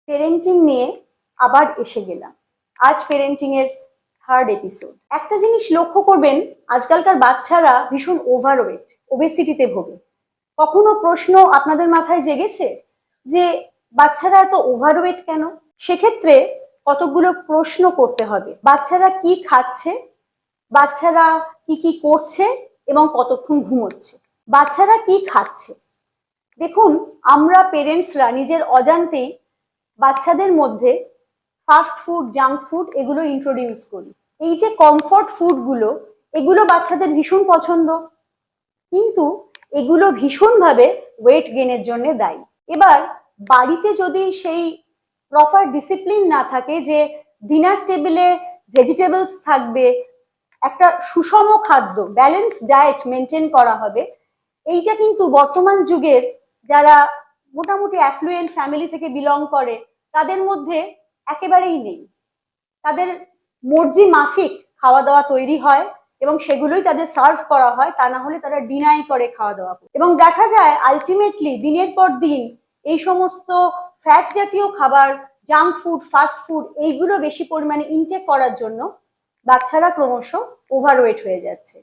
Parenting নিয়ে আবার এসে গেলাম। আজ পেরেন্টিং এর থার্ড এপিসোড। একটা জিনিস লক্ষ্য করবেন, আজকালকার বাচ্চারা ভীষণ ওভারওয়েট, ওবেসিটিতে ভোগে। কখনো প্রশ্ন আপনাদের মাথায় জেগেছে যে বাচ্চারা এত ওভারওয়েট কেন? সেক্ষেত্রে কতগুলো প্রশ্ন করতে হবে। বাচ্চারা কি খাচ্ছে, বাচ্চারা কি কি করছে এবং কতক্ষণ ঘুমোচ্ছে। বাচ্চারা কি খাচ্ছে, দেখুন আমরা পেরেন্টসরা নিজের অজান্তেই বাচ্চাদের মধ্যে ফাস্ট ফুড, জাঙ্ক ফুড এগুলো ইন্ট্রোডিউস করি। এই যে কমফর্ট ফুডগুলো, এগুলো বাচ্চাদের ভীষণ পছন্দ, কিন্তু এগুলো ভীষণভাবে ওয়েট গেনের জন্য দায়ী। এবার বাড়িতে যদি সেই প্রপার ডিসিপ্লিন না থাকে যে ডিনার টেবিলে ভেজিটেবলস থাকবে, একটা সুষম খাদ্য, ব্যালেন্স ডায়েট মেনটেন করা হবে, এইটা কিন্তু বর্তমান যুগের যারা মোটামুটি অ্যাফ্লুয়েন্ট ফ্যামিলি থেকে বিলং করে তাদের মধ্যে একেবারেই নেই। তাদের মর্জি মাফিক খাওয়া দাওয়া তৈরি হয় এবং সেগুলোই তাদের সার্ভ করা হয়, তা না হলে তারা ডিনাই করে খাওয়া দাওয়া। এবং দেখা যায় আলটিমেটলি দিনের পর দিন এই সমস্ত ফ্যাট জাতীয় খাবার, জাঙ্ক ফুড, ফাস্ট ফুড এইগুলো বেশি পরিমাণে ইনটেক করার জন্য বাচ্চারা ক্রমশ ওভারওয়েট হয়ে যাচ্ছে।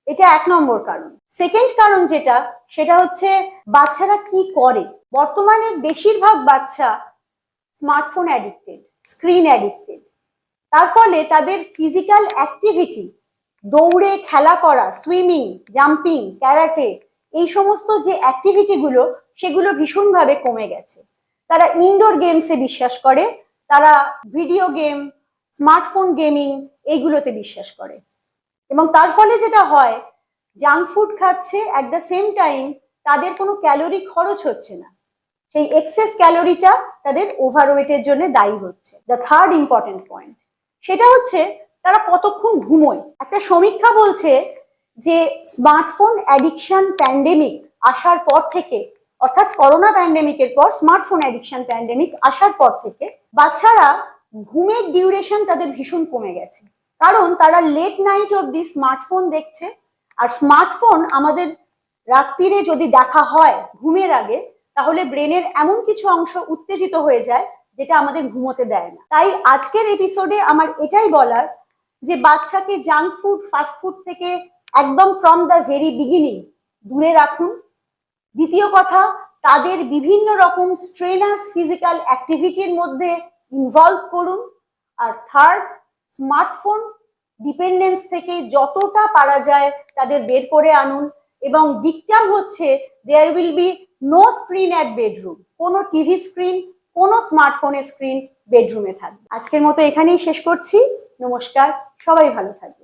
এটা এক নম্বর কারণ। সেকেন্ড কারণ যেটা, সেটা হচ্ছে বাচ্চারা কি করে। বর্তমানে বেশিরভাগ বাচ্চা স্মার্টফোন অ্যাডিক্টেড, স্ক্রিন অ্যাডিক্টেড। তার ফলে তাদের ফিজিক্যাল অ্যাক্টিভিটি, দৌড়ে খেলা করা, সুইমিং, জাম্পিং, ক্যারাটে, এই সমস্ত যে অ্যাক্টিভিটিগুলো সেগুলো ভীষণভাবে কমে গেছে। তারা ইনডোর গেমসে বিশ্বাস করে, তারা ভিডিও গেম, স্মার্টফোন গেমিং এইগুলোতে বিশ্বাস করে। এবং তার ফলে যেটা হয়, জাঙ্ক ফুড খাচ্ছে, অ্যাট দ্য সেম টাইম তাদের কোনো ক্যালোরি খরচ হচ্ছে না। সেই এক্সেস ক্যালোরিটা তাদের ওভারওয়েটের জন্য দায়ী হচ্ছে। দ্য থার্ড ইম্পর্টেন্ট পয়েন্ট, সেটা হচ্ছে তারা কতক্ষণ ঘুমোয়। একটা সমীক্ষা বলছে যে স্মার্টফোন অ্যাডিকশন প্যান্ডেমিক আসার পর থেকে, অর্থাৎ করোনা প্যান্ডেমিকের পর স্মার্টফোন অ্যাডিকশন প্যান্ডেমিক আসার পর থেকে বাচ্চারা ঘুমের ডিউরেশন তাদের ভীষণ কমে গেছে। কারণ তারা লেট নাইট অবধি স্মার্টফোন দেখছে। আর স্মার্টফোন আমাদের রাত্রিরে যদি দেখা হয় ঘুমের আগে, তাহলে ব্রেনের এমন কিছু অংশ উত্তেজিত হয়ে যায় যেটা আমাদের ঘুমোতে দেয় না। তাই আজকের এপিসোডে আমার এটাই বলার যে বাচ্চাকে জাঙ্ক ফুড, ফাস্ট ফুড থেকে একদম ফ্রম দ্য ভেরি বিগিনিং দূরে রাখুন। দ্বিতীয় কথা, তাদের বিভিন্ন রকম স্ট্রেনাস ফিজিক্যাল অ্যাক্টিভিটির মধ্যে ইনভলভ করুন। আর থার্ড, স্মার্টফোন ডিপেন্ডেন্স থেকে যতটা পারা যায় তাদের বের করে আনুন। এবং ডিকটাম হচ্ছে there will be no screen at bedroom. কোনো টিভি স্ক্রিন, কোনো স্মার্টফোনের স্ক্রিন বেডরুমে থাকবে। আজকের মতো এখানেই শেষ করছি। নমস্কার, সবাই ভালো থাকবে।